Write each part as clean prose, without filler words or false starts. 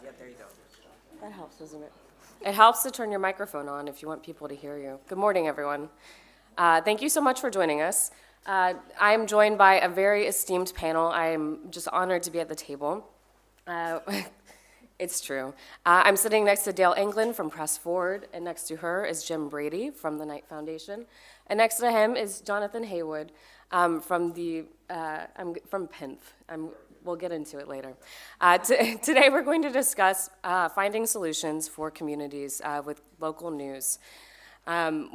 Yeah, there you go. That helps, doesn't it? It helps to turn your microphone on if you want people to hear you. Good morning, everyone. Thank you so much for joining us. I am joined by a very esteemed panel. I am just honored to be at the table. Uh, it's true. I'm sitting next to Dale Anglin from Press Forward, and next to her is Jim Brady from the Knight Foundation. And next to him is Jonathan Heawood from PINF. We'll get into it later. Today we're going to discuss finding solutions for communities with local news.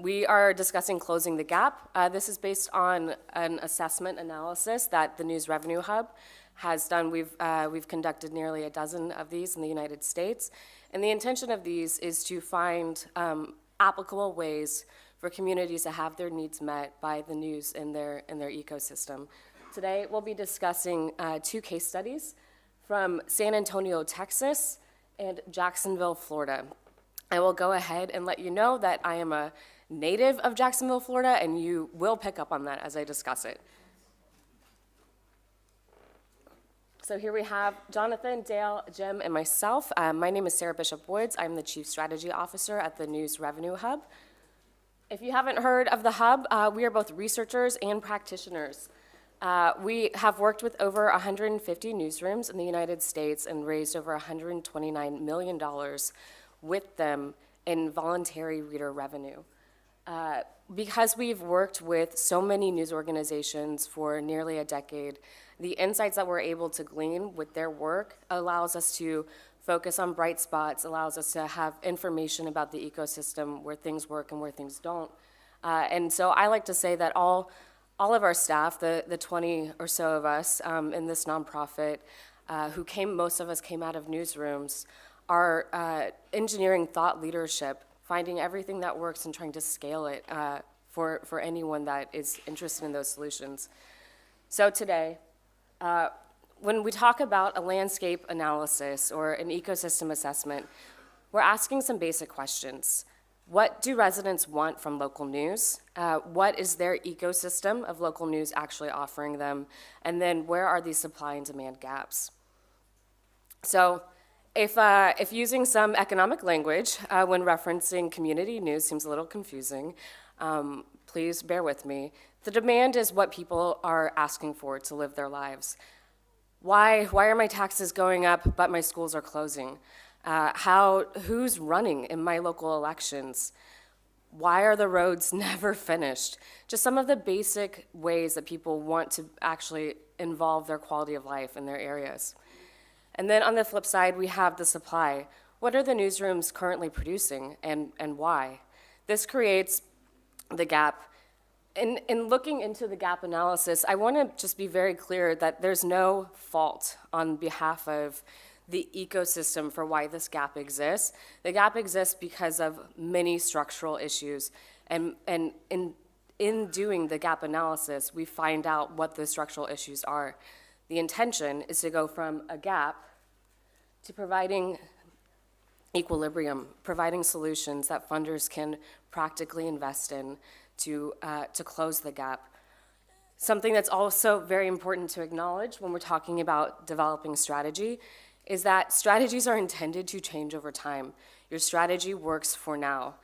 We are discussing closing the gap. This is based on an assessment analysis that the News Revenue Hub has done. We've conducted nearly a dozen of these in the United States. And the intention of these is to find applicable ways for communities to have their needs met by the news in their ecosystem. Today, we'll be discussing two case studies from San Antonio, Texas, and Jacksonville, Florida. I will go ahead and let you know that I am a native of Jacksonville, Florida, and you will pick up on that as I discuss it. So here we have Jonathan, Dale, Jim, and myself. My name is Sarah Bishop Woods. I'm the Chief Strategy Officer at the News Revenue Hub. If you haven't heard of the Hub, we are both researchers and practitioners. We have worked with over 150 newsrooms in the United States and raised over $129 million with them in voluntary reader revenue. Because we've worked with so many news organizations for nearly a decade, the insights that we're able to glean with their work allows us to focus on bright spots, allows us to have information about the ecosystem, where things work and where things don't. And so I like to say that all of our staff, the 20 or so of us in this nonprofit, most of us came out of newsrooms, are engineering thought leadership, finding everything that works and trying to scale it for anyone that is interested in those solutions. So today, when we talk about a landscape analysis or an ecosystem assessment, we're asking some basic questions. What do residents want from local news? What is their ecosystem of local news actually offering them? And then where are these supply and demand gaps? So if using some economic language when referencing community news seems a little confusing, please bear with me. The demand is what people are asking for to live their lives. Why are my taxes going up but my schools are closing? Who's running in my local elections? Why are the roads never finished? Just some of the basic ways that people want to actually involve their quality of life in their areas. And then on the flip side, we have the supply. What are the newsrooms currently producing and why? This creates the gap. In looking into the gap analysis, I want to just be very clear that there's no fault on behalf of the ecosystem for why this gap exists. The gap exists because of many structural issues. And in doing the gap analysis, we find out what the structural issues are. The intention is to go from a gap to providing equilibrium, providing solutions that funders can practically invest in to close the gap. Something that's also very important to acknowledge when we're talking about developing strategy is that strategies are intended to change over time. Your strategy works for now.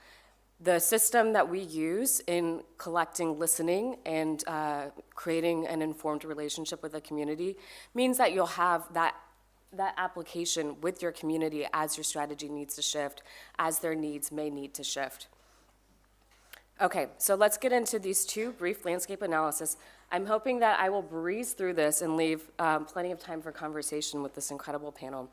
The system that we use in collecting, listening, and creating an informed relationship with the community means that you'll have that application with your community as your strategy needs to shift, as their needs may need to shift. Okay, so let's get into these two brief landscape analysis. I'm hoping that I will breeze through this and leave plenty of time for conversation with this incredible panel.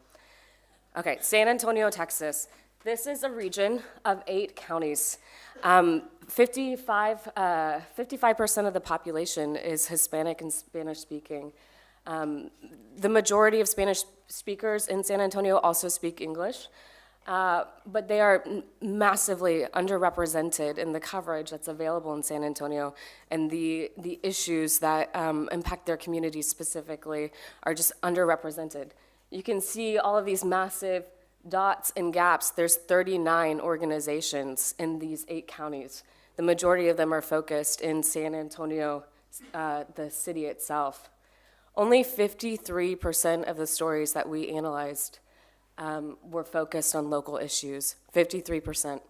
Okay, San Antonio, Texas. This is a region of 8 counties. 55% of the population is Hispanic and Spanish speaking. The majority of Spanish speakers in San Antonio also speak English. But they are massively underrepresented in the coverage that's available in San Antonio, and the issues that impact their communities specifically are just underrepresented. You can see all of these massive dots and gaps. There's 39 organizations in these 8 counties. The majority of them are focused in San Antonio, the city itself. Only 53% of the stories that we analyzed were focused on local issues, 53%.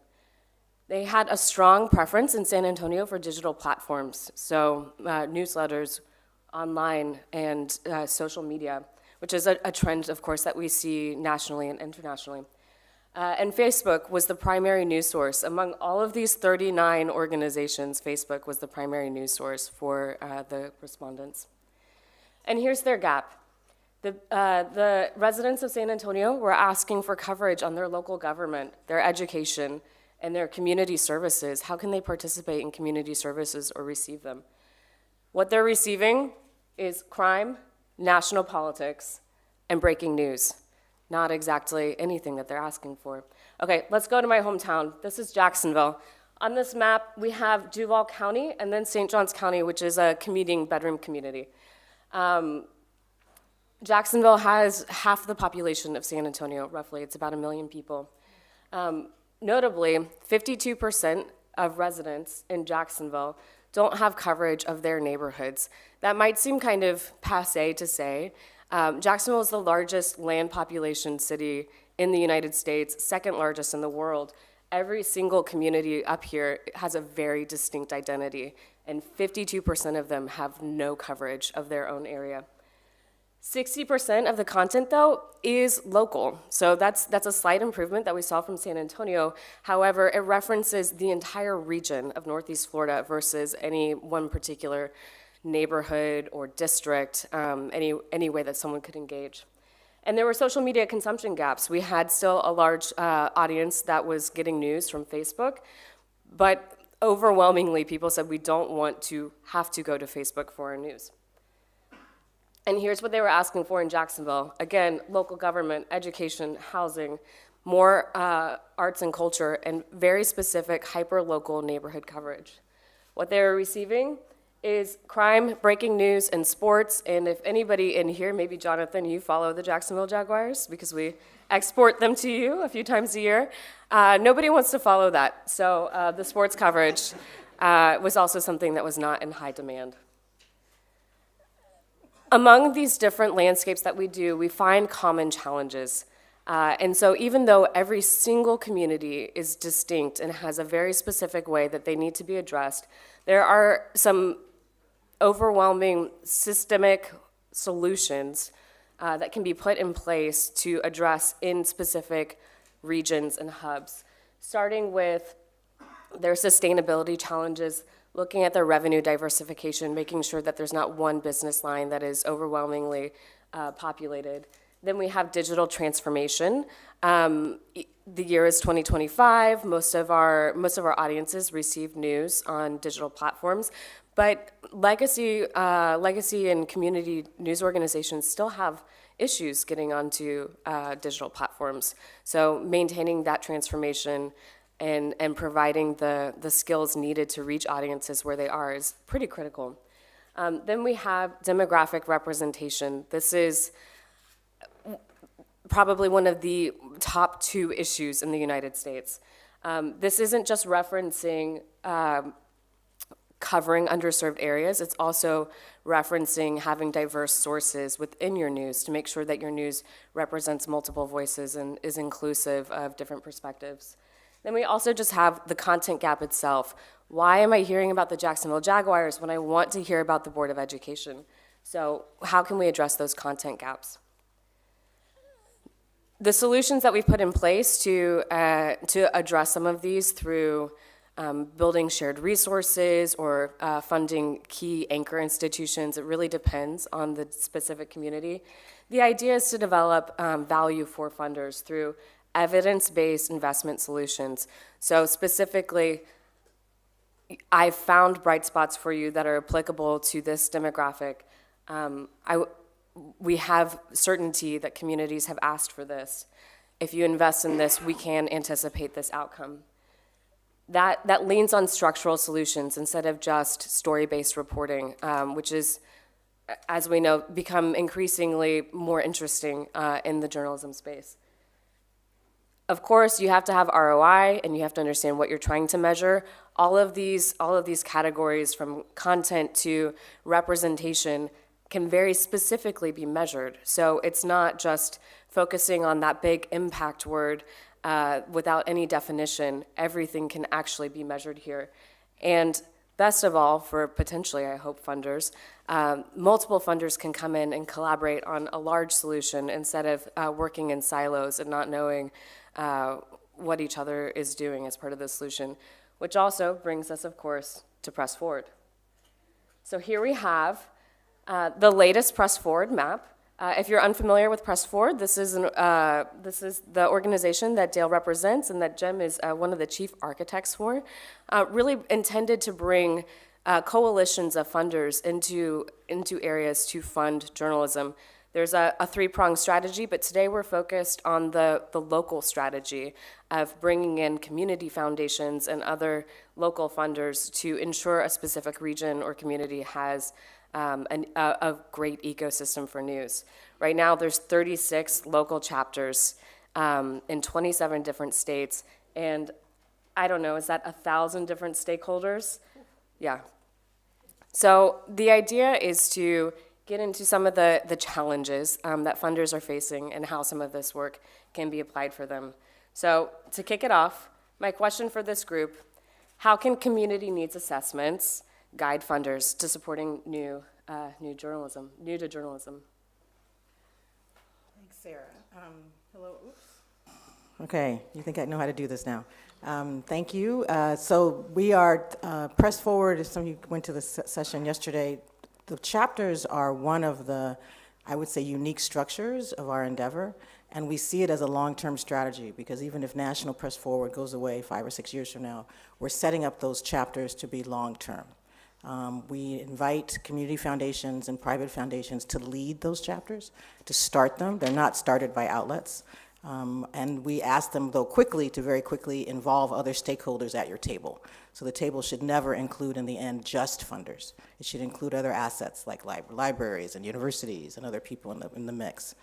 They had a strong preference in San Antonio for digital platforms, so newsletters, online, and social media, which is a trend, of course, that we see nationally and internationally. And Facebook was the primary news source. Among all of these 39 organizations, Facebook was the primary news source for the respondents. And here's their gap. The residents of San Antonio were asking for coverage on their local government, their education, and their community services. How can they participate in community services or receive them? What they're receiving is crime, national politics, and breaking news. Not exactly anything that they're asking for. Okay, let's go to my hometown. This is Jacksonville. On this map, we have Duval County and then St. Johns County, which is a commuting bedroom community. Jacksonville has half the population of San Antonio, roughly. It's about 1 million people. Notably, 52% of residents in Jacksonville don't have coverage of their neighborhoods. That might seem kind of passé to say. Jacksonville is the largest land population city in the United States, second largest in the world. Every single community up here has a very distinct identity, and 52% of them have no coverage of their own area. 60% of the content, though, is local. So that's a slight improvement that we saw from San Antonio. However, it references the entire region of Northeast Florida versus any one particular neighborhood or district, any way that someone could engage. And there were social media consumption gaps. We had still a large audience that was getting news from Facebook, but overwhelmingly people said we don't want to have to go to Facebook for our news. And here's what they were asking for in Jacksonville. Again, local government, education, housing, more arts and culture, and very specific hyper-local neighborhood coverage. What they were receiving is crime, breaking news, and sports. And if anybody in here, maybe Jonathan, you follow the Jacksonville Jaguars because we export them to you a few times a year. Nobody wants to follow that. So the sports coverage was also something that was not in high demand. Among these different landscapes that we do, we find common challenges. And so even though every single community is distinct and has a very specific way that they need to be addressed, there are some overwhelming systemic solutions that can be put in place to address in specific regions and hubs, starting with their sustainability challenges, looking at their revenue diversification, making sure that there's not one business line that is overwhelmingly populated. Then we have digital transformation. The year is 2025. Most of our audiences receive news on digital platforms, but legacy and community news organizations still have issues getting onto digital platforms. So maintaining that transformation and providing the skills needed to reach audiences where they are is pretty critical. Then we have demographic representation. This is probably one of the top 2 issues in the United States. This isn't just referencing covering underserved areas, it's also referencing having diverse sources within your news to make sure that your news represents multiple voices and is inclusive of different perspectives. Then we also just have the content gap itself. Why am I hearing about the Jacksonville Jaguars when I want to hear about the Board of Education? So how can we address those content gaps? The solutions that we've put in place to address some of these through building shared resources or funding key anchor institutions, it really depends on the specific community. The idea is to develop value for funders through evidence-based investment solutions. So specifically, I've found bright spots for you that are applicable to this demographic. We have certainty that communities have asked for this. If you invest in this, we can anticipate this outcome. That leans on structural solutions instead of just story-based reporting, which is, as we know, become increasingly more interesting in the journalism space. Of course, you have to have ROI, and you have to understand what you're trying to measure. All of these categories, from content to representation, can very specifically be measured. So it's not just focusing on that big impact word without any definition. Everything can actually be measured here. And best of all, for potentially, I hope, funders, multiple funders can come in and collaborate on a large solution instead of working in silos and not knowing what each other is doing as part of the solution, which also brings us, of course, to Press Forward. So here we have the latest Press Forward map. If you're unfamiliar with Press Forward, this is the organization that Dale represents and that Jim is one of the chief architects for, really intended to bring coalitions of funders into areas to fund journalism. There's a three-pronged strategy, but today we're focused on the local strategy of bringing in community foundations and other local funders to ensure a specific region or community has a great ecosystem for news. Right now, there's 36 local chapters in 27 different states, and I don't know, is that 1,000 different stakeholders? Yeah. So the idea is to get into some of the challenges that funders are facing and how some of this work can be applied for them. So to kick it off, my question for this group, how can community needs assessments guide funders to supporting new to journalism? Thanks, Sarah. Hello, oops. Okay, you think I know how to do this now. Thank you. So we are Press Forward, if some of you went to the session yesterday, the chapters are one of the, I would say, unique structures of our endeavor, and we see it as a long-term strategy because even if National Press Forward goes away 5 or 6 years from now, we're setting up those chapters to be long-term. We invite community foundations and private foundations to lead those chapters, to start them. They're not started by outlets. And we ask them, though, quickly to very quickly involve other stakeholders at your table. So the table should never include, in the end, just funders. It should include other assets like libraries and universities and other people in the mix.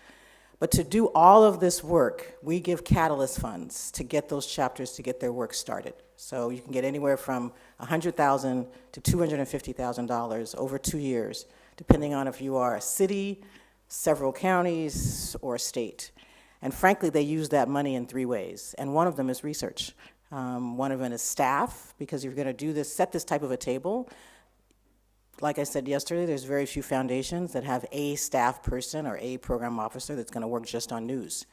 But to do all of this work, we give catalyst funds to get those chapters to get their work started. So you can get anywhere from $100,000 to $250,000 over 2 years, depending on if you are a city, several counties, or a state. And frankly, they use that money in 3 ways. And one of them is research. One of them is staff, because if you're going to do this, set this type of a table, like I said yesterday, there's very few foundations that have a staff person or a program officer that's going to work just on news.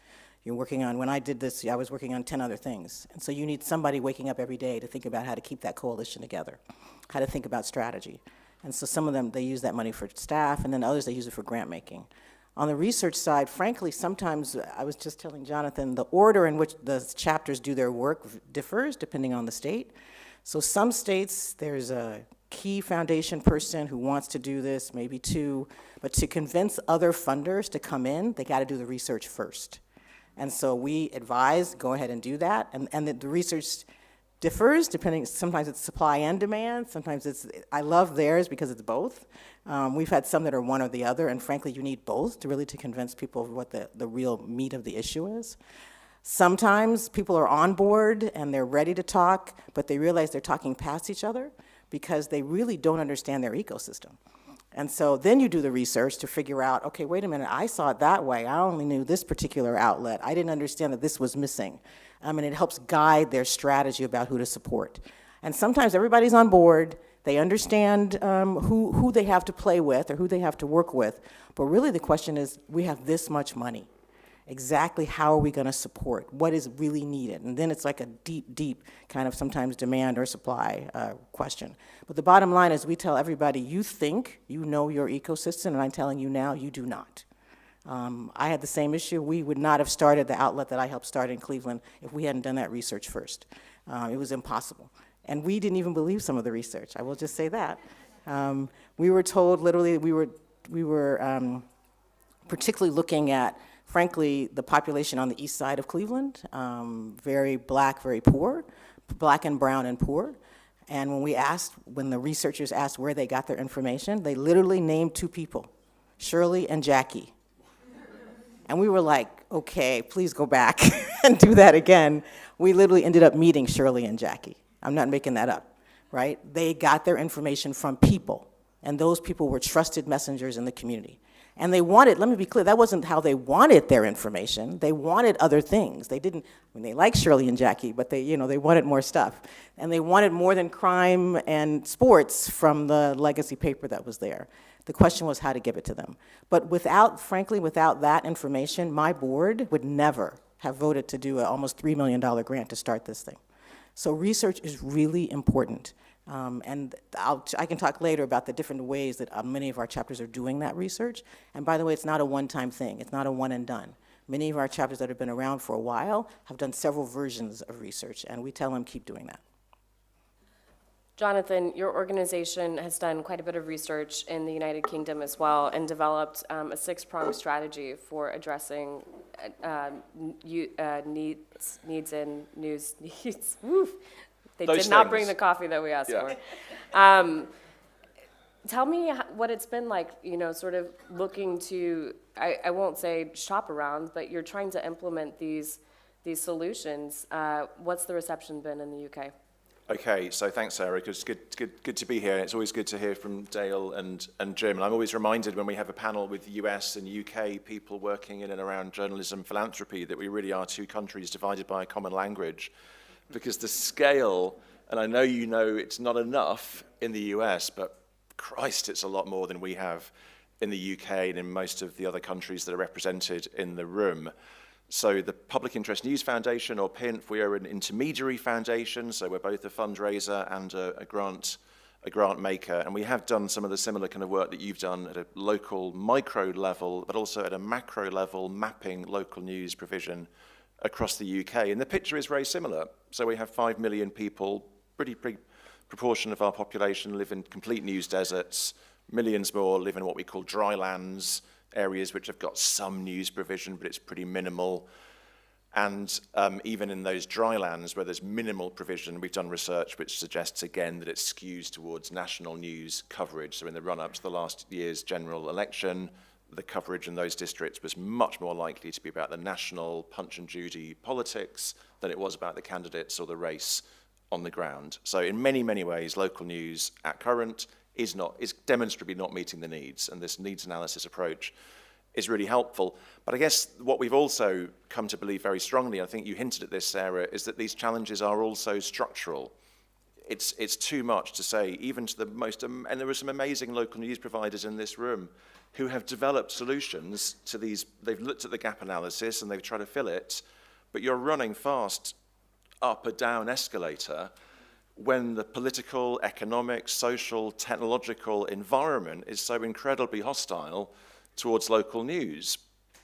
You're working on, when I did this, I was working on 10 other things. And so you need somebody waking up every day to think about how to keep that coalition together, how to think about strategy. And so some of them, they use that money for staff, and then others, they use it for grant making. On the research side, frankly, sometimes, I was just telling Jonathan, the order in which the chapters do their work differs depending on the state. So some states, there's a key foundation person who wants to do this, maybe 2, but to convince other funders to come in, they gotta do the research first. And so we advise, go ahead and do that, and the research differs depending, sometimes it's supply and demand, sometimes it's, I love theirs because it's both. We've had some that are one or the other, and frankly, you need both to really to convince people of what the real meat of the issue is. Sometimes people are on board and they're ready to talk, but they realize they're talking past each other because they really don't understand their ecosystem. And so then you do the research to figure out, okay, wait a minute, I saw it that way. I only knew this particular outlet. I didn't understand that this was missing. And it helps guide their strategy about who to support. And sometimes everybody's on board. They understand who they have to play with or who they have to work with. But really the question is, we have this much money. Exactly how are we going to support? What is really needed? And then it's like a deep, deep kind of sometimes demand or supply question. But the bottom line is we tell everybody, you think you know your ecosystem, and I'm telling you now, you do not. I had the same issue. We would not have started the outlet that I helped start in Cleveland if we hadn't done that research first. It was impossible. And we didn't even believe some of the research. I will just say that. We were told, literally, we were particularly looking at, frankly, the population on the east side of Cleveland, very black, very poor, black and brown and poor. And when the researchers asked where they got their information, they literally named 2 people, Shirley and Jackie. And we were like, okay, please go back and do that again. We literally ended up meeting Shirley and Jackie. I'm not making that up, right? They got their information from people, And those people were trusted messengers in the community. And they wanted, let me be clear, that wasn't how they wanted their information. They wanted other things. They didn't, I mean, they liked Shirley and Jackie, but they, they wanted more stuff. And they wanted more than crime and sports from the legacy paper that was there. The question was how to give it to them. But frankly, without that information, my board would never have voted to do an almost $3 million grant to start this thing. So research is really important. And I can talk later about the different ways that many of our chapters are doing that research. And by the way, it's not a one-time thing. It's not a one and done. Many of our chapters that have been around for a while have done several versions of research, and we tell them keep doing that. Jonathan, your organization has done quite a bit of research in the United Kingdom as well and developed a 6-pronged strategy for addressing needs and news needs. Woof. They Those did not things. bring the coffee that we asked for. Tell me what it's been like, sort of looking to, I won't say shop around, but you're trying to implement these solutions. What's the reception been in the UK? Okay, so thanks, Sarah. It's good to be here. It's always good to hear from Dale and Jim. And I'm always reminded when we have a panel with US and UK people working in and around journalism philanthropy that we really are two countries divided by a common language. Because the scale, and I know it's not enough in the US, but Christ, it's a lot more than we have in the UK and in most of the other countries that are represented in the room. So the Public Interest News Foundation, or PINF, we are an intermediary foundation, so we're both a fundraiser and a grant maker, and we have done some of the similar kind of work that you've done at a local micro level, but also at a macro level, mapping local news provision across the UK. And the picture is very similar. So we have 5 million people, pretty proportion of our population live in complete news deserts, millions more live in what we call dry lands, areas which have got some news provision, but it's pretty minimal. And even in those dry lands where there's minimal provision, we've done research which suggests, again, that it skews towards national news coverage. So in the run-up to the last year's general election, the coverage in those districts was much more likely to be about the national Punch and Judy politics than it was about the candidates or the race on the ground. So in many, many ways, local news at current is demonstrably not meeting the needs, and this needs analysis approach is really helpful. But I guess what we've also come to believe very strongly, I think you hinted at this, Sarah, is that these challenges are also structural. It's too much to say, even to the most, and there are some amazing local news providers in this room who have developed solutions to these. They've looked at the gap analysis and they've tried to fill it, but you're running fast up a down escalator when the political, economic, social, technological environment is so incredibly hostile towards local news.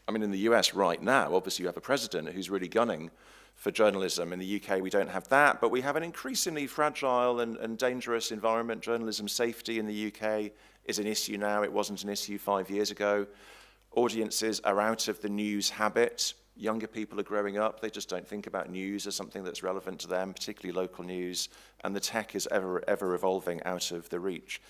I mean, in the US right now, obviously you have a president who's really gunning for journalism. In the UK, we don't have that, but we have an increasingly fragile and dangerous environment. Journalism safety in the UK is an issue now. It wasn't an issue 5 years ago. Audiences are out of the news habit. Younger people are growing up. They just don't think about news as something that's relevant to them, particularly local news, and the tech is ever evolving out of the reach.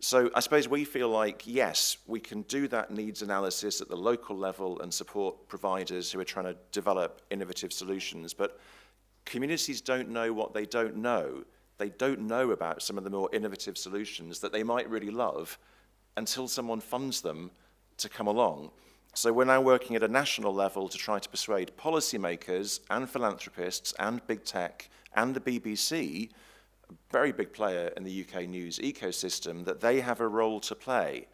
So I suppose we feel like, yes, we can do that needs analysis at the local level and support providers who are trying to develop innovative solutions, but communities don't know what they don't know. They don't know about some of the more innovative solutions that they might really love until someone funds them to come along. So we're now working at a national level to try to persuade policymakers and philanthropists and big tech and the BBC, a very big player in the UK news ecosystem, that they have a role to play,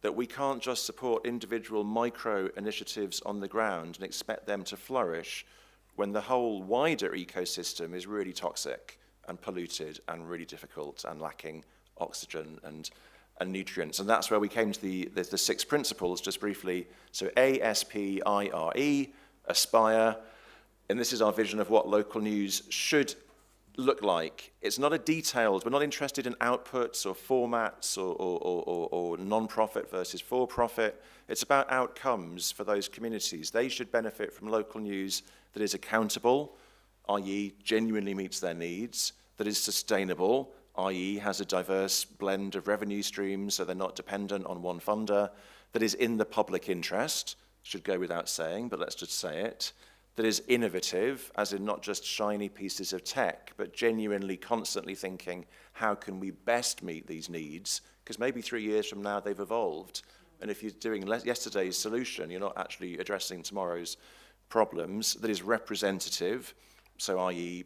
that we can't just support individual micro initiatives on the ground and expect them to flourish when the whole wider ecosystem is really toxic and polluted and really difficult and lacking oxygen and nutrients. And that's where we came to the 6 principles, just briefly. So ASPIRE, aspire, and this is our vision of what local news should look like. It's not a detailed, we're not interested in outputs or formats or non-profit versus for-profit. It's about outcomes for those communities. They should benefit from local news that is accountable, i.e. genuinely meets their needs, that is sustainable, i.e. has a diverse blend of revenue streams so they're not dependent on one funder, that is in the public interest, should go without saying, but let's just say it, that is innovative, as in not just shiny pieces of tech, but genuinely constantly thinking, how can we best meet these needs because maybe 3 years from now they've evolved. And if you're doing yesterday's solution, you're not actually addressing tomorrow's problems that is representative, so i.e.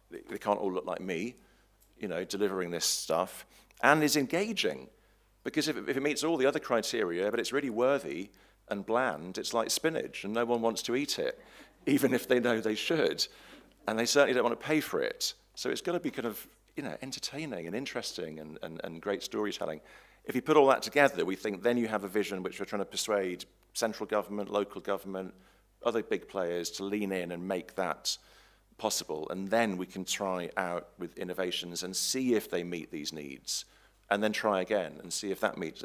they can't all look like me, delivering this stuff, and is engaging. Because if it meets all the other criteria, but it's really worthy and bland, it's like spinach, and no one wants to eat it, even if they know they should. And they certainly don't want to pay for it. So it's got to be kind of, entertaining and interesting and great storytelling. If you put all that together, we think then you have a vision which we're trying to persuade central government, local government, other big players to lean in and make that possible. And then we can try out with innovations and see if they meet these needs, and then try again and see if that meets,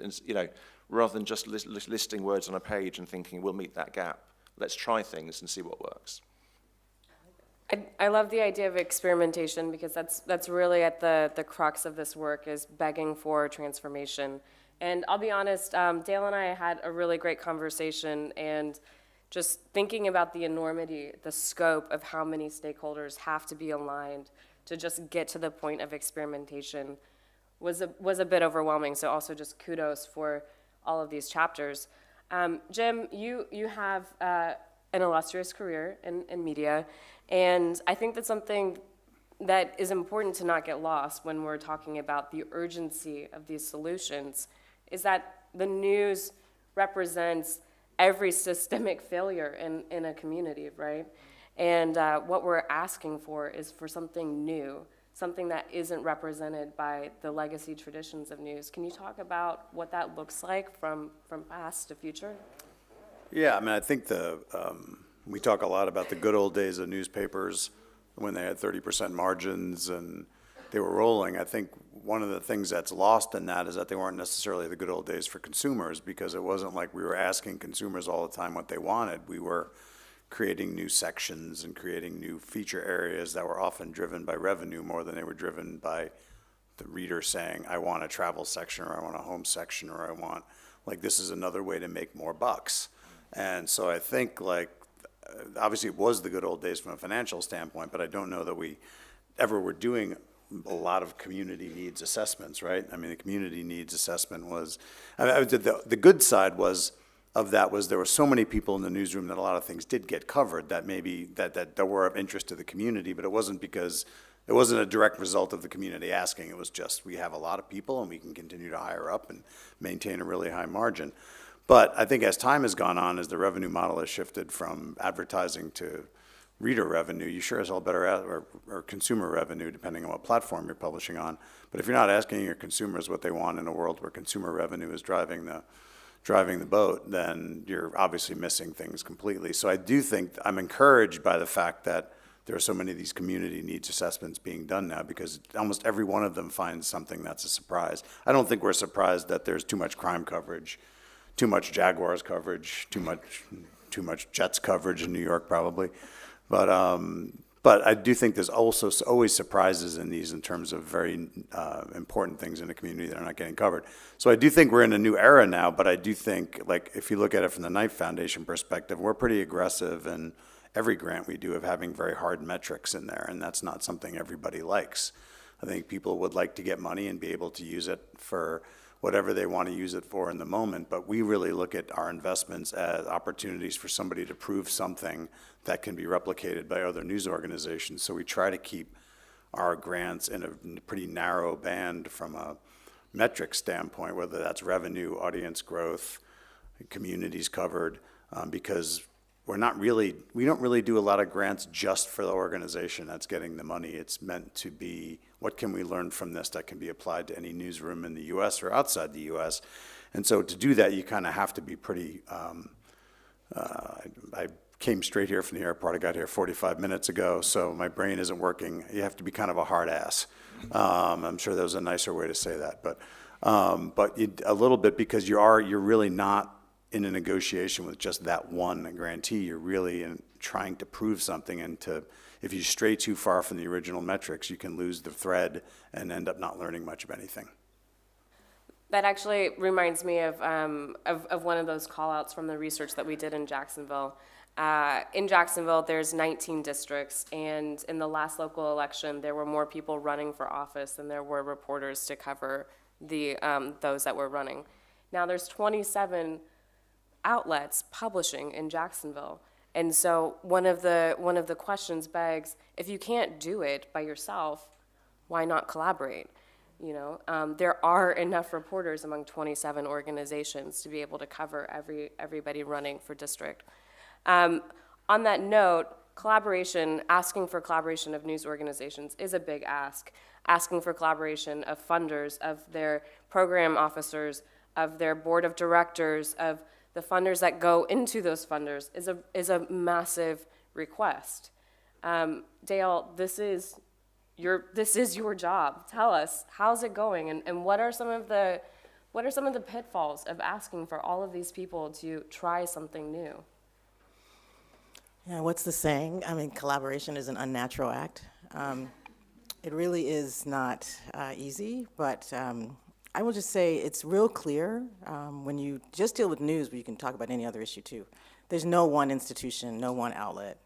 rather than just listing words on a page and thinking we'll meet that gap. Let's try things and see what works. I love the idea of experimentation, because that's really at the crux of this work, is begging for transformation. And I'll be honest, Dale and I had a really great conversation, and just thinking about the enormity, the scope of how many stakeholders have to be aligned to just get to the point of experimentation was a bit overwhelming. So also just kudos for all of these chapters. Jim, you have an illustrious career in media, and I think that's something that is important to not get lost when we're talking about the urgency of these solutions, is that the news represents every systemic failure in a community, right? And what we're asking for is for something new, something that isn't represented by the legacy traditions of news. Can you talk about what that looks like from past to future? Yeah, I think we talk a lot about the good old days of newspapers when they had 30% margins and they were rolling. I think one of the things that's lost in that is that they weren't necessarily the good old days for consumers, because it wasn't like we were asking consumers all the time what they wanted. We were creating new sections and creating new feature areas that were often driven by revenue more than they were driven by the reader saying, I want a travel section, or I want a home section, or I want, this is another way to make more bucks. And so I think, obviously it was the good old days from a financial standpoint, but I don't know that we ever were doing a lot of community needs assessments, right? The community needs assessment was, the good side was there were so many people in the newsroom that a lot of things did get covered that maybe that were of interest to the community, but it wasn't because it wasn't a direct result of the community asking. It was just, we have a lot of people and we can continue to hire up and maintain a really high margin. But I think as time has gone on, as the revenue model has shifted from advertising to reader revenue, you sure as hell better or consumer revenue, depending on what platform you're publishing on. But if you're not asking your consumers what they want in a world where consumer revenue is driving the boat, then you're obviously missing things completely. So I do think I'm encouraged by the fact that there are so many of these community needs assessments being done now, because almost every one of them finds something that's a surprise. I don't think we're surprised that there's too much crime coverage, too much Jaguars coverage, too much Jets coverage in New York probably. But I do think there's also always surprises in these in terms of very important things in the community that are not getting covered. So I do think we're in a new era now, but I do think, if you look at it from the Knight Foundation perspective, we're pretty aggressive in every grant we do of having very hard metrics in there, and that's not something everybody likes. I think people would like to get money and be able to use it for whatever they want to use it for in the moment, but we really look at our investments as opportunities for somebody to prove something that can be replicated by other news organizations. So we try to keep our grants in a pretty narrow band from a metric standpoint, whether that's revenue, audience growth, communities covered, because we don't really do a lot of grants just for the organization that's getting the money. It's meant to be, what can we learn from this that can be applied to any newsroom in the U.S. or outside the U.S.? And so to do that, you kind of have to be pretty, I came straight here from the airport. I got here 45 minutes ago, so my brain isn't working. You have to be kind of a hard ass. I'm sure there was a nicer way to say that, but a little bit, because you're really not in a negotiation with just that one grantee. You're really trying to prove something, and if you stray too far from the original metrics, you can lose the thread and end up not learning much of anything. That actually reminds me of one of those call-outs from the research that we did in Jacksonville. In Jacksonville, there's 19 districts, and in the last local election, there were more people running for office than there were reporters to cover those that were running. Now there's 27 outlets publishing in Jacksonville. And so one of the questions begs, if you can't do it by yourself, why not collaborate? You know, there are enough reporters among 27 organizations to be able to cover everybody running for district. On that note, collaboration, asking for collaboration of news organizations is a big ask. Asking for collaboration of funders, of their program officers, of their board of directors, of the funders that go into those funders is a massive request. Dale, this is your job. Tell us, how's it going, and what are some of the pitfalls of asking for all of these people to try something new? Yeah, what's the saying? I mean, collaboration is an unnatural act. It really is not easy, but I will just say it's real clear when you just deal with news, but you can talk about any other issue too. There's no one institution, no one outlet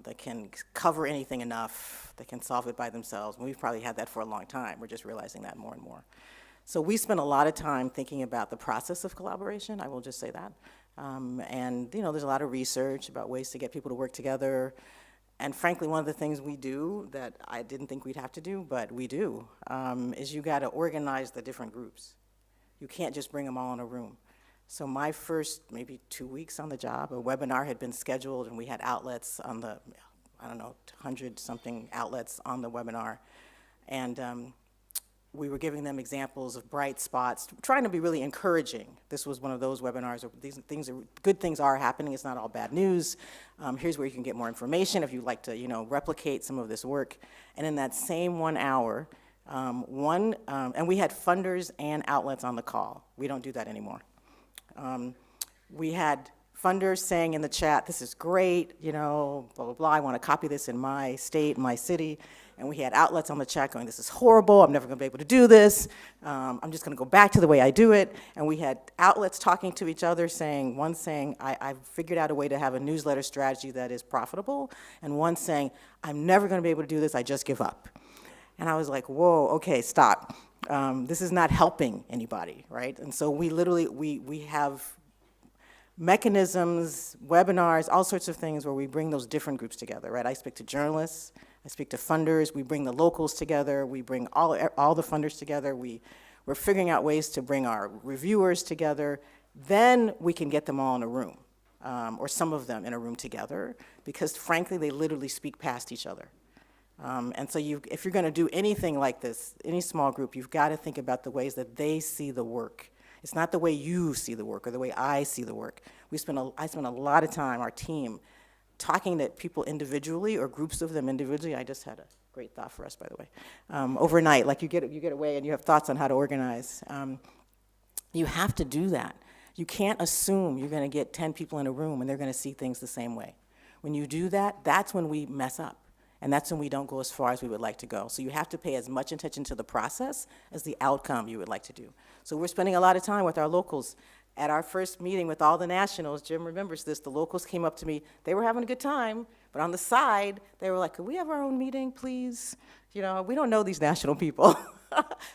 that can cover anything enough, that can solve it by themselves. And we've probably had that for a long time. We're just realizing that more and more. So we spend a lot of time thinking about the process of collaboration, I will just say that. And you know, there's a lot of research about ways to get people to work together. And frankly, one of the things we do that I didn't think we'd have to do, but we do, is you gotta organize the different groups. You can't just bring them all in a room. So my first maybe 2 weeks on the job, a webinar had been scheduled and we had outlets on the, I don't know, 100-something outlets on the webinar. And we were giving them examples of bright spots, trying to be really encouraging. This was one of those webinars where good things are happening. It's not all bad news. Here's where you can get more information if you'd like to, you know, replicate some of this work. And in that same 1 hour, and we had funders and outlets on the call. We don't do that anymore. We had funders saying in the chat, this is great, you know, blah, blah, blah. I want to copy this in my state, my city. And we had outlets on the chat going, this is horrible, I'm never gonna be able to do this, I'm just gonna go back to the way I do it. And we had outlets talking to each other saying, one saying, I've figured out a way to have a newsletter strategy that is profitable, and one saying, I'm never gonna be able to do this, I just give up. And I was like, whoa, okay, stop. This is not helping anybody, right? And so we literally, we have mechanisms, webinars, all sorts of things where we bring those different groups together, right? I speak to journalists, I speak to funders, we bring the locals together, we bring all the funders together, we're figuring out ways to bring our reviewers together, then we can get them all in a room, or some of them in a room together, because frankly, they literally speak past each other. And so if you're gonna do anything like this, any small group, you've gotta think about the ways that they see the work. It's not the way you see the work or the way I see the work. I spend a lot of time, our team, talking to people individually or groups of them individually. I just had a great thought for us, by the way. Overnight, like you get away and you have thoughts on how to organize. You have to do that. You can't assume you're gonna get 10 people in a room and they're gonna see things the same way. When you do that, that's when we mess up. And that's when we don't go as far as we would like to go. So you have to pay as much attention to the process as the outcome you would like to do. So we're spending a lot of time with our locals. At our first meeting with all the nationals, Jim remembers this, the locals came up to me, they were having a good time, but on the side, they were like, could we have our own meeting, please? You know, we don't know these national people.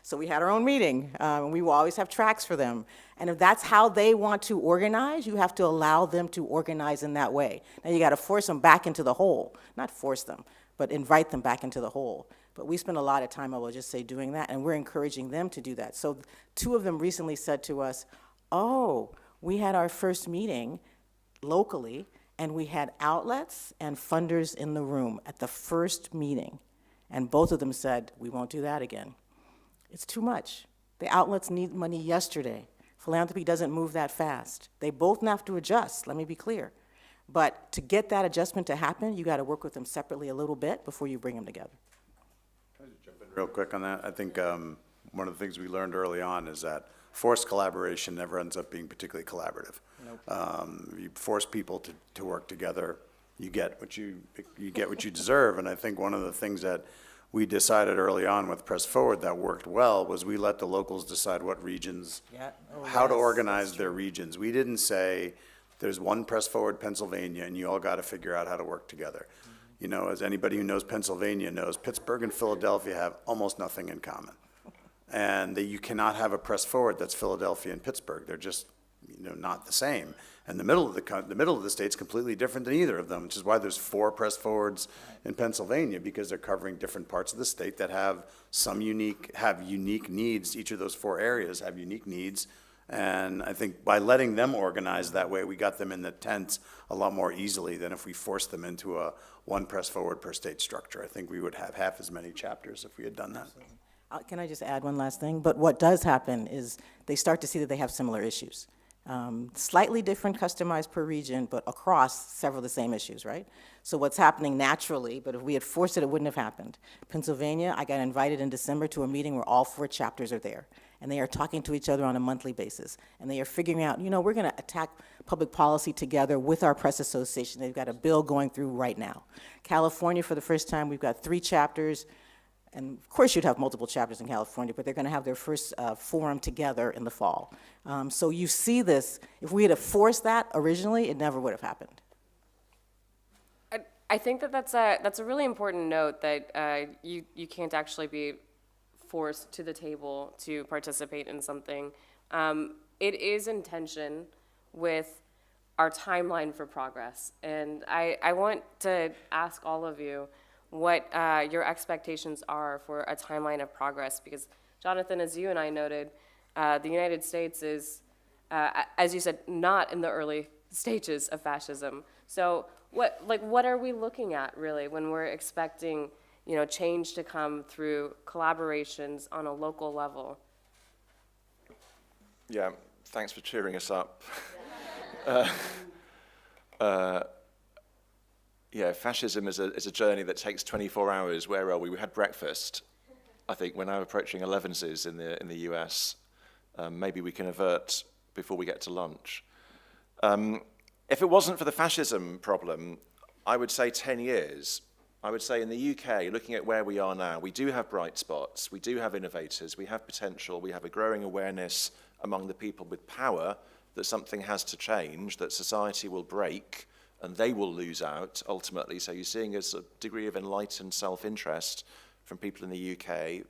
So we had our own meeting, and we will always have tracks for them. And if that's how they want to organize, you have to allow them to organize in that way. Now you gotta force them back into the hole, not force them, but invite them back into the hole. But we spend a lot of time, I will just say, doing that, and we're encouraging them to do that. So 2 of them recently said to us, oh, we had our first meeting locally, and we had outlets and funders in the room at the first meeting. And both of them said, we won't do that again. It's too much. The outlets need money yesterday. Philanthropy doesn't move that fast. They both have to adjust, let me be clear. But to get that adjustment to happen, you gotta work with them separately a little bit before you bring them together. Can I just jump in real quick on that? I think one of the things we learned early on is that forced collaboration never ends up being particularly collaborative. Nope. You force people to work together, you get what you deserve. And I think one of the things that we decided early on with Press Forward that worked well was we let the locals decide what regions, how to organize their regions. We didn't say, there's one Press Forward Pennsylvania and you all got to figure out how to work together. You know, as anybody who knows Pennsylvania knows, Pittsburgh and Philadelphia have almost nothing in common. and that you cannot have a press forward that's Philadelphia and Pittsburgh. They're just, not the same. And the middle of the state's completely different than either of them, which is why there's 4 press forwards in Pennsylvania, because they're covering different parts of the state that have unique needs. Each of those 4 areas have unique needs. And I think by letting them organize that way, we got them in the tent a lot more easily than if we forced them into a 1 press forward per state structure. I think we would have half as many chapters if we had done that. Can I just add one last thing? But what does happen is they start to see that they have similar issues. Slightly different, customized per region, but across several of the same issues, right? So what's happening naturally, but if we had forced it, it wouldn't have happened. Pennsylvania, I got invited in December to a meeting where all 4 chapters are there, and they are talking to each other on a monthly basis, and they are figuring out, we're gonna attack public policy together with our press association. They've got a bill going through right now. California, for the first time, we've got 3 chapters, and of course you'd have multiple chapters in California, but they're gonna have their first forum together in the fall. So you see this, if we had forced that originally, it never would have happened. I think that's a really important note, that you can't actually be forced to the table to participate in something. It is in tension with our timeline for progress. And I want to ask all of you what your expectations are for a timeline of progress, because Jonathan, as you and I noted, the United States is, as you said, not in the early stages of fascism. So what are we looking at really when we're expecting, change to come through collaborations on a local level? Yeah, thanks for cheering us up. Yeah, fascism is a journey that takes 24 hours. Where are we? We had breakfast. I think we're now approaching 11s in the US. Maybe we can avert before we get to lunch. If it wasn't for the fascism problem, I would say 10 years. I would say in the UK, looking at where we are now, we do have bright spots, we do have innovators, we have potential, we have a growing awareness among the people with power that something has to change, that society will break, and they will lose out ultimately. So you're seeing a degree of enlightened self-interest from people in the UK.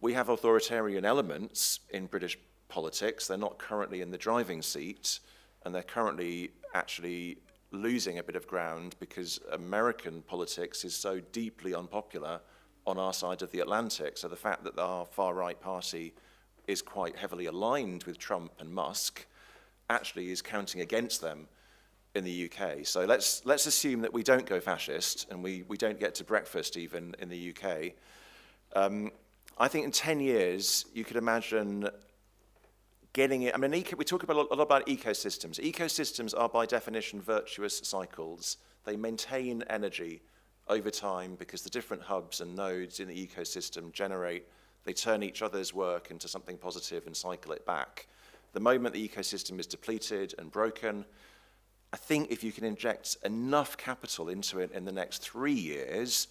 We have authoritarian elements in British politics. They're not currently in the driving seat, and they're currently actually losing a bit of ground because American politics is so deeply unpopular on our side of the Atlantic. So the fact that our far-right party is quite heavily aligned with Trump and Musk actually is counting against them in the UK. So let's assume that we don't go fascist and we don't get to breakfast even in the UK. I think in 10 years, you could imagine getting it. I mean, we talk a lot about ecosystems. Ecosystems are by definition virtuous cycles. They maintain energy over time because the different hubs and nodes in the ecosystem they turn each other's work into something positive and cycle it back. The moment the ecosystem is depleted and broken, I think if you can inject enough capital into it in the next 3 years,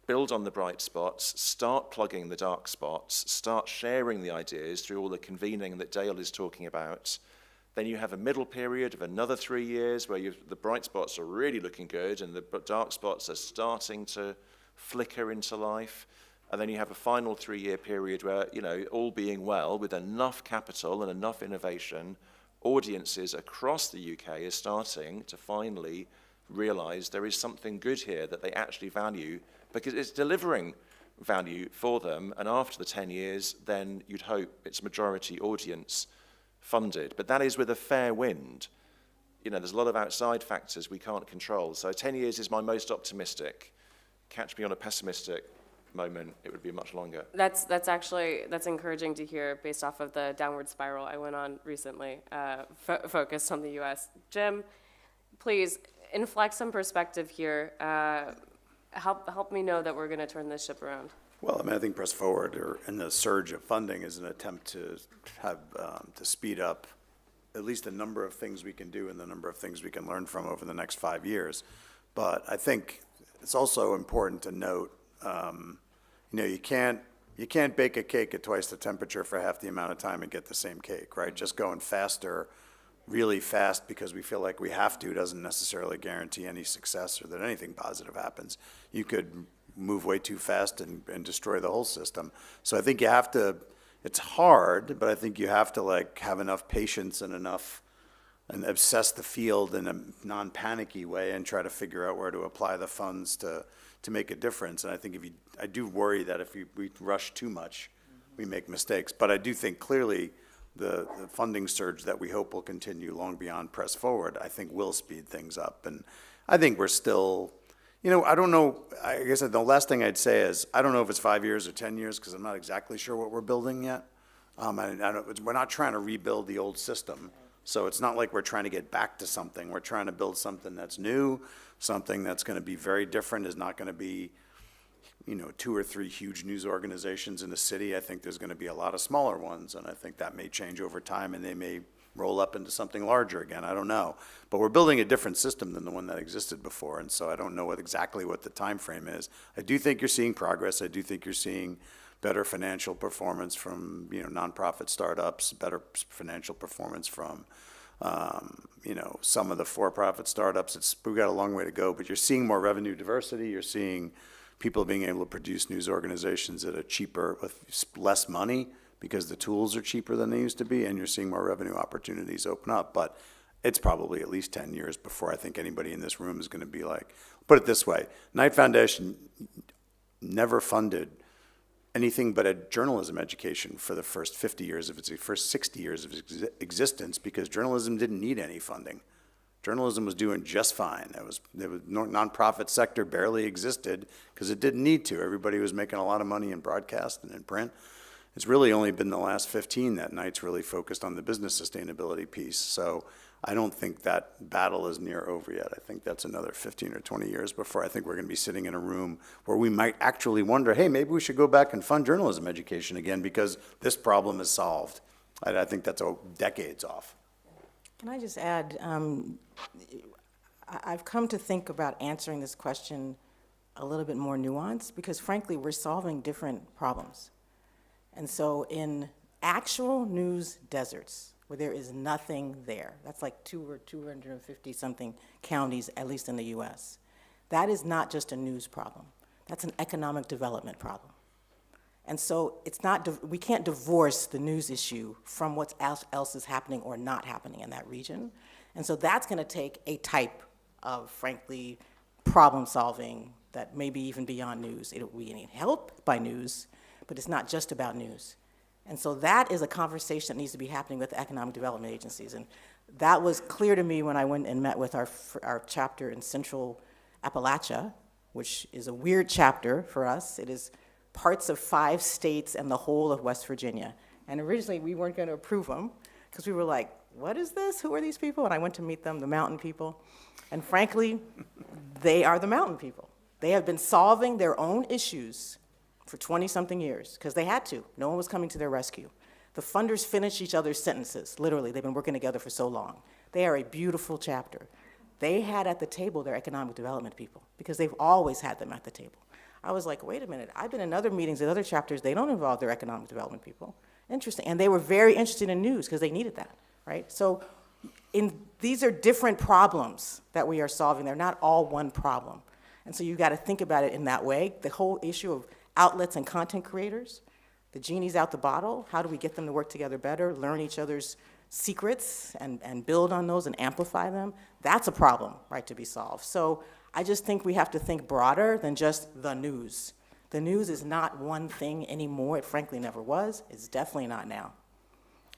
build on the bright spots, start plugging the dark spots, start sharing the ideas through all the convening that Dale is talking about, then you have a middle period of another 3 years where the bright spots are really looking good and the dark spots are starting to flicker into life. And then you have a final 3-year period where, all being well, with enough capital and enough innovation, audiences across the UK are starting to finally realize there is something good here that they actually value because it's delivering value for them. And after the 10 years, then you'd hope it's majority audience funded. But that is with a fair wind. There's a lot of outside factors we can't control. So 10 years is my most optimistic. Catch me on a pessimistic moment, it would be much longer. That's encouraging to hear based off of the downward spiral I went on recently, focused on the US. Jim, please inflect some perspective here. Help me know that we're going to turn this ship around. Well, I think Press Forward and the surge of funding is an attempt to have to speed up at least the number of things we can do and the number of things we can learn from over the next 5 years. But I think it's also important to note, you can't bake a cake at twice the temperature for half the amount of time and get the same cake, right? Just going faster, really fast because we feel like we have to doesn't necessarily guarantee any success or that anything positive happens. You could move way too fast and destroy the whole system. So I think you have to it's hard, but I think you have to like have enough patience and assess the field in a non-panicky way and try to figure out where to apply the funds to make a difference. And I think I do worry that if we rush too much, we make mistakes. But I do think clearly the funding surge that we hope will continue long beyond Press Forward, I think will speed things up. And I think we're still, I don't know, I guess the last thing I'd say is, I don't know if it's 5 years or 10 years, because I'm not exactly sure what we're building yet. We're not trying to rebuild the old system. So it's not like we're trying to get back to something. We're trying to build something that's new, something that's going to be very different, is not going to be, 2 or 3 huge news organizations in the city. I think there's going to be a lot of smaller ones, and I think that may change over time, and they may roll up into something larger again. I don't know. But we're building a different system than the one that existed before, and so I don't know exactly what the time frame is. I do think you're seeing progress. I do think you're seeing better financial performance from, nonprofit startups, better financial performance from, some of the for-profit startups. We've got a long way to go, but you're seeing more revenue diversity. You're seeing people being able to produce news organizations that are cheaper with less money because the tools are cheaper than they used to be, and you're seeing more revenue opportunities open up. But it's probably at least 10 years before I think anybody in this room is going to be like, put it this way, Knight Foundation never funded anything but a journalism education for the first 50 years of its first 60 years of its existence, because journalism didn't need any funding. Journalism was doing just fine. The nonprofit sector barely existed because it didn't need to. Everybody was making a lot of money in broadcast and in print. It's really only been the last 15 that Knight's really focused on the business sustainability piece. So I don't think that battle is near over yet. I think that's another 15 or 20 years before I think we're going to be sitting in a room where we might actually wonder, hey, maybe we should go back and fund journalism education again because this problem is solved. I think that's decades off. Can I just add, I've come to think about answering this question a little bit more nuanced because frankly, we're solving different problems. And so in actual news deserts, where there is nothing there, that's like 250 something counties, at least in the US, that is not just a news problem. That's an economic development problem. And so it's not, we can't divorce the news issue from what else is happening or not happening in that region. And so that's going to take a type of, frankly, problem solving that may be even beyond news. We need help by news, but it's not just about news. And so that is a conversation that needs to be happening with the economic development agencies. And that was clear to me when I went and met with our chapter in Central Appalachia, which is a weird chapter for us. It is parts of 5 states and the whole of West Virginia. And originally we weren't going to approve them because we were like, what is this? Who are these people? And I went to meet them, the mountain people. And frankly, they are the mountain people. They have been solving their own issues for 20-something years because they had to. No one was coming to their rescue. The funders finish each other's sentences. Literally, they've been working together for so long. They are a beautiful chapter. They had at the table their economic development people because they've always had them at the table. I was like, wait a minute, I've been in other meetings at other chapters, they don't involve their economic development people. Interesting, and they were very interested in news because they needed that, right? So these are different problems that we are solving. They're not all one problem. And so you've got to think about it in that way. The whole issue of outlets and content creators, the genie's out the bottle, how do we get them to work together better, learn each other's secrets and build on those and amplify them? That's a problem, right, to be solved. So I just think we have to think broader than just the news. The news is not one thing anymore. It frankly never was. It's definitely not now.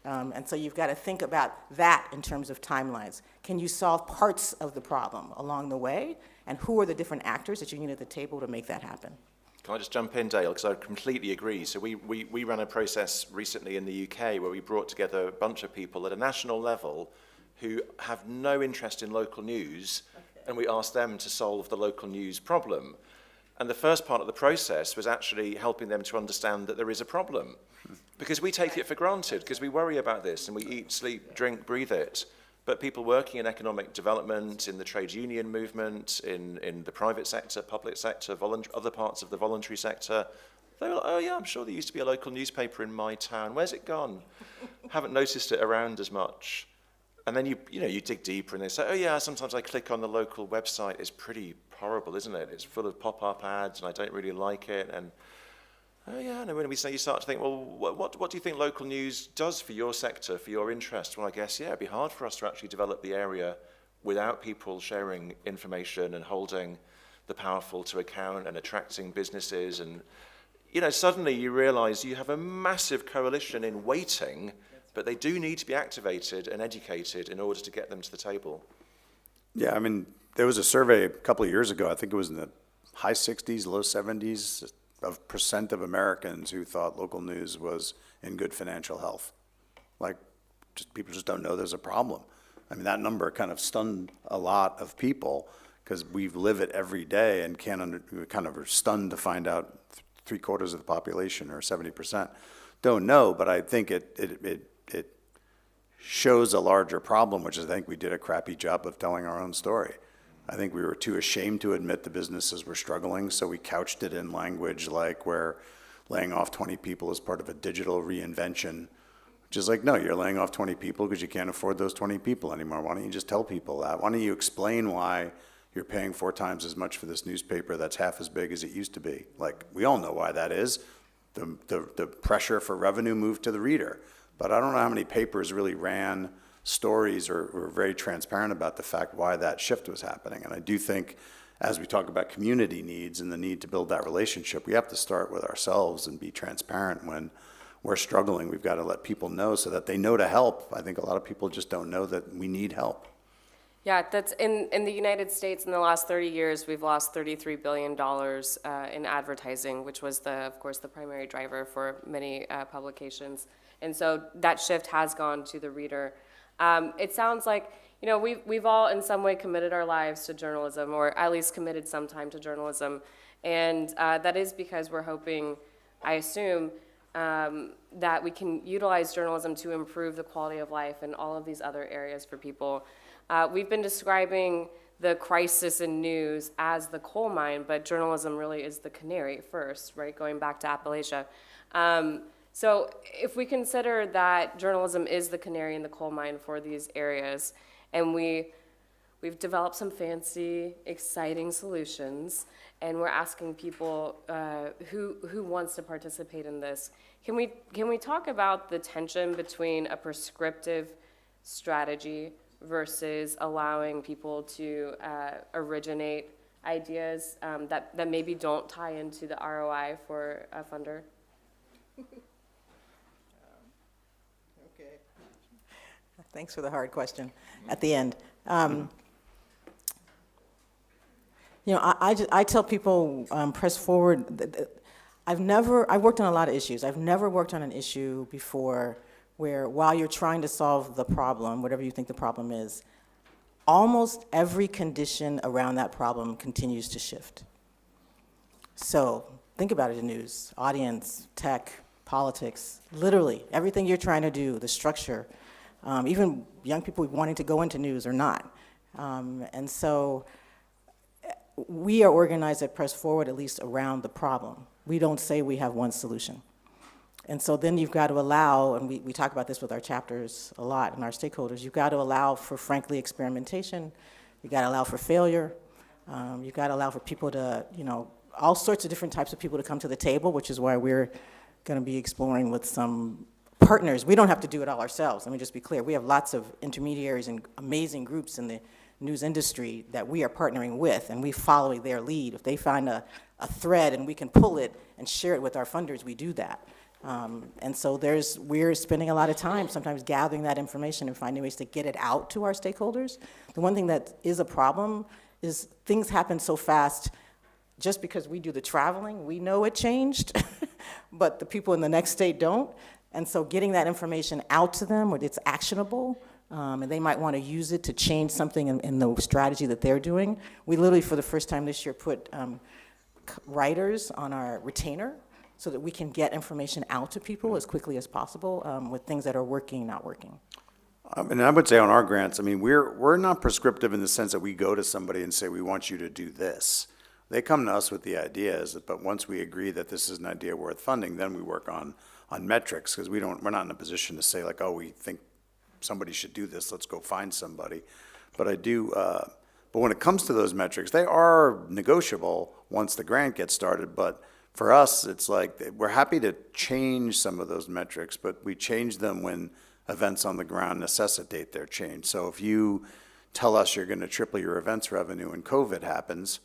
And so you've got to think about that in terms of timelines. Can you solve parts of the problem along the way? And who are the different actors that you need at the table to make that happen? Can I just jump in, Dale, because I completely agree. So we ran a process recently in the UK where we brought together a bunch of people at a national level who have no interest in local news, and we asked them to solve the local news problem. And the first part of the process was actually helping them to understand that there is a problem. Because we take it for granted, because we worry about this, and we eat, sleep, drink, breathe it. But people working in economic development, in the trade union movement, in the private sector, public sector, other parts of the voluntary sector, they were like, oh yeah, I'm sure there used to be a local newspaper in my town. Where's it gone? Haven't noticed it around as much. And then you dig deeper and they say, oh yeah, sometimes I click on the local website. It's pretty horrible, isn't it? It's full of pop-up ads and I don't really like it. And Oh yeah, and when we say, you start to think, well, what do you think local news does for your sector, for your interest? Well, I guess, yeah, it'd be hard for us to actually develop the area without people sharing information and holding the powerful to account and attracting businesses. And, suddenly you realize you have a massive coalition in waiting, but they do need to be activated and educated in order to get them to the table. Yeah, I mean, there was a survey a couple of years ago, I think it was in the high 60s, low 70s of percent of Americans who thought local news was in good financial health. Like, people just don't know there's a problem. I mean, that number kind of stunned a lot of people because we live it every day and we kind of are stunned to find out 3/4 of the population or 70% don't know. But I think it shows a larger problem, which is I think we did a crappy job of telling our own story. I think we were too ashamed to admit the businesses were struggling, so we couched it in language like where laying off 20 people is part of a digital reinvention, which is like, no, you're laying off 20 people because you can't afford those 20 people anymore. Why don't you just tell people that? Why don't you explain why you're paying 4 times as much for this newspaper that's half as big as it used to be? Like, we all know why that is. The pressure for revenue moved to the reader. But I don't know how many papers really ran stories or were very transparent about the fact why that shift was happening. And I do think as we talk about community needs and the need to build that relationship, we have to start with ourselves and be transparent when we're struggling. We've got to let people know so that they know to help. I think a lot of people just don't know that we need help. Yeah, that's in the United States in the last 30 years, we've lost $33 billion in advertising, which was of course, the primary driver for many publications. And so that shift has gone to the reader. It sounds like, we've all in some way committed our lives to journalism, or at least committed some time to journalism. And that is because we're hoping, I assume, that we can utilize journalism to improve the quality of life in all of these other areas for people. We've been describing the crisis in news as the coal mine, but journalism really is the canary first, right, going back to Appalachia. So if we consider that journalism is the canary in the coal mine for these areas, and we've developed some fancy, exciting solutions, and we're asking people who wants to participate in this, can we talk about the tension between a prescriptive strategy versus allowing people to originate ideas that maybe don't tie into the ROI for a funder? Okay. Thanks for the hard question at the end. I tell people, press forward. I've worked on a lot of issues. I've never worked on an issue before where while you're trying to solve the problem, whatever you think the problem is, almost every condition around that problem continues to shift. So think about it in news, audience, tech, politics, literally everything you're trying to do, the structure, even young people wanting to go into news or not. And so we are organized at Press Forward at least around the problem. We don't say we have one solution. And so then you've got to allow, and we talk about this with our chapters a lot and our stakeholders, you've got to allow for, frankly, experimentation. You've got to allow for failure. You've got to allow for people to, all sorts of different types of people to come to the table, which is why we're going to be exploring with some partners. We don't have to do it all ourselves. Let me just be clear. We have lots of intermediaries and amazing groups in the news industry that we are partnering with, and we follow their lead. If they find a thread and we can pull it and share it with our funders, we do that. And so we're spending a lot of time sometimes gathering that information and finding ways to get it out to our stakeholders. The one thing that is a problem is things happen so fast. Just because we do the traveling, we know it changed, but the people in the next state don't. And so getting that information out to them where it's actionable, and they might want to use it to change something in the strategy that they're doing. We literally, for the first time this year, put writers on our retainer so that we can get information out to people as quickly as possible with things that are working, not working. And I would say on our grants, we're not prescriptive in the sense that we go to somebody and say, we want you to do this. They come to us with the ideas, but once we agree that this is an idea worth funding, then we work on metrics, because we're not in a position to say like, oh, we think somebody should do this, let's go find somebody. But but when it comes to those metrics, they are negotiable once the grant gets started, but For us, it's like, we're happy to change some of those metrics, but we change them when events on the ground necessitate their change. So if you tell us you're going to triple your events revenue and COVID happens,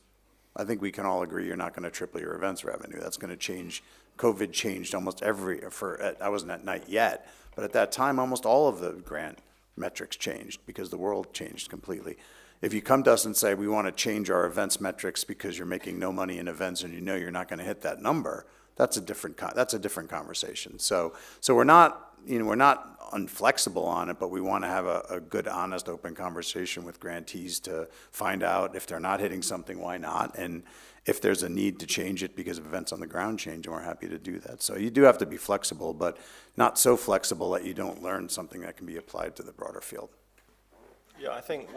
I think we can all agree you're not going to triple your events revenue. That's going to change. COVID changed almost I wasn't at night yet, but at that time, almost all of the grant metrics changed because the world changed completely. If you come to us and say, we want to change our events metrics because you're making no money in events and you know you're not going to hit that number, that's a different conversation. So we're not unflexible on it, but we want to have a good, honest, open conversation with grantees to find out if they're not hitting something, why not, and if there's a need to change it because of events on the ground change, and we're happy to do that. So you do have to be flexible, but not so flexible that you don't learn something that can be applied to the broader field. Yeah, I think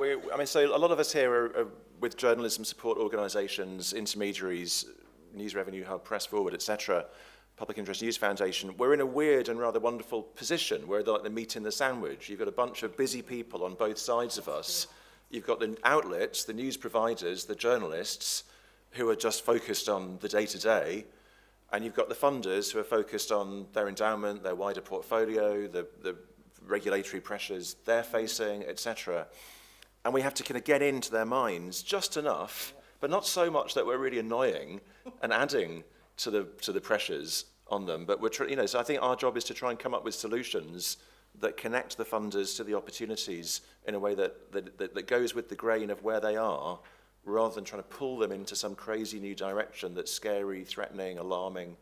so a lot of us here are with journalism support organisations, intermediaries, News Revenue Hub, Press Forward, etc., Public Interest News Foundation. We're in a weird and rather wonderful position. We're like the meat in the sandwich. You've got a bunch of busy people on both sides of us. You've got the outlets, the news providers, the journalists, who are just focused on the day-to-day, and you've got the funders who are focused on their endowment, their wider portfolio, the regulatory pressures they're facing, etc. And we have to kind of get into their minds just enough, but not so much that we're really annoying and adding to the pressures on them. But so I think our job is to try and come up with solutions that connect the funders to the opportunities in a way that goes with the grain of where they are, rather than trying to pull them into some crazy new direction that's scary, threatening, alarming,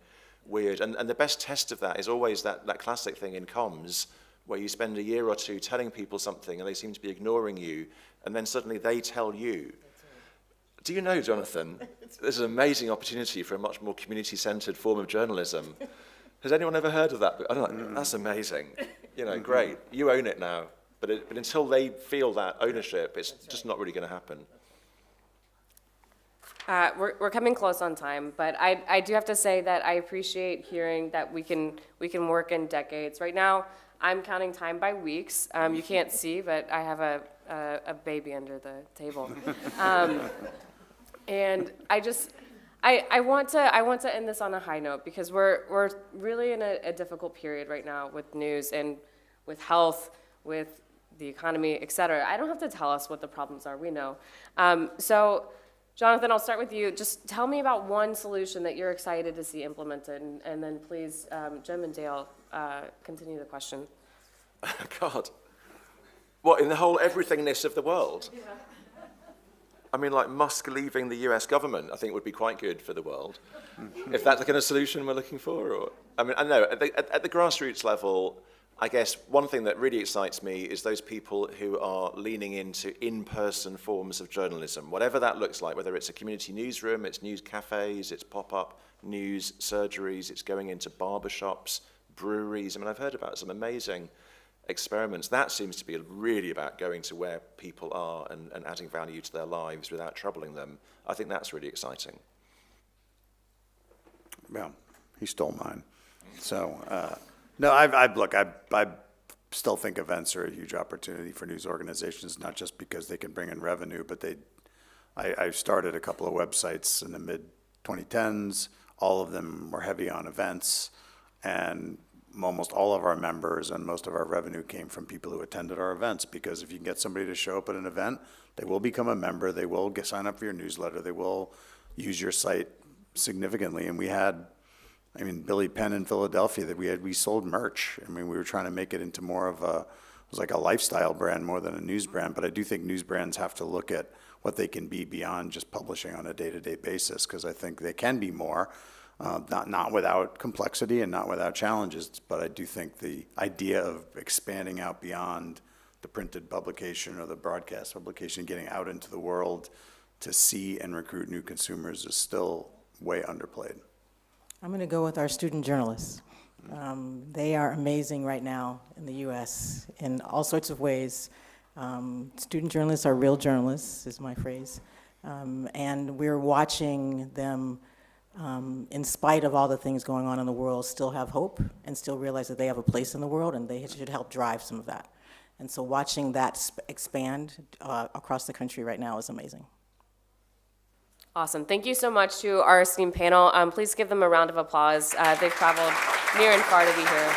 weird. And the best test of that is always that classic thing in comms, where you spend a year or two telling people something and they seem to be ignoring you, and then suddenly they tell you. Do you know, Jonathan, there's an amazing opportunity for a much more community-centered form of journalism. Has anyone ever heard of that? I don't know, that's amazing. Great, you own it now. But until they feel that ownership, it's just not really going to happen. We're coming close on time, but I do have to say that I appreciate hearing that we can work in decades. Right now, I'm counting time by weeks. You can't see, but I have a baby under the table. And I want to end this on a high note, because we're really in a difficult period right now with news and with health, with the economy, et cetera. I don't have to tell us what the problems are. We know. So, Jonathan, I'll start with you. Just tell me about one solution that you're excited to see implemented, and then please, Jim and Dale, continue the question. God. What, in the whole everythingness of the world? Yeah. I mean, like Musk leaving the US government, I think would be quite good for the world. If that's the kind of solution we're looking for. Or, I mean, I know, at the grassroots level, I guess one thing that really excites me is those people who are leaning into in-person forms of journalism, whatever that looks like, whether it's a community newsroom, it's news cafes, it's pop-up news surgeries, it's going into barbershops, breweries. I mean, I've heard about some amazing experiments. That seems to be really about going to where people are and adding value to their lives without troubling them. I think that's really exciting. Well, he stole mine. So, no, I still think events are a huge opportunity for news organizations, not just because they can bring in revenue, but I started a couple of websites in the mid-2010s. All of them were heavy on events, and almost all of our members and most of our revenue came from people who attended our events, because if you can get somebody to show up at an event, they will become a member, they will sign up for your newsletter, they will use your site significantly. And we had, Billy Penn in Philadelphia, that we sold merch. We were trying to make it into more of it was like a lifestyle brand more than a news brand. But I do think news brands have to look at what they can be beyond just publishing on a day-to-day basis, because I think they can be more. Not without complexity and not without challenges, but I do think the idea of expanding out beyond the printed publication or the broadcast publication, getting out into the world to see and recruit new consumers is still way underplayed. I'm going to go with our student journalists. They are amazing right now in the U.S. in all sorts of ways. Student journalists are real journalists, is my phrase. And we're watching them, in spite of all the things going on in the world, still have hope and still realize that they have a place in the world and they should help drive some of that. And so watching that expand across the country right now is amazing. Awesome. Thank you so much to our esteemed panel. Please give them a round of applause. They've traveled near and far to be here.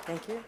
Thank you.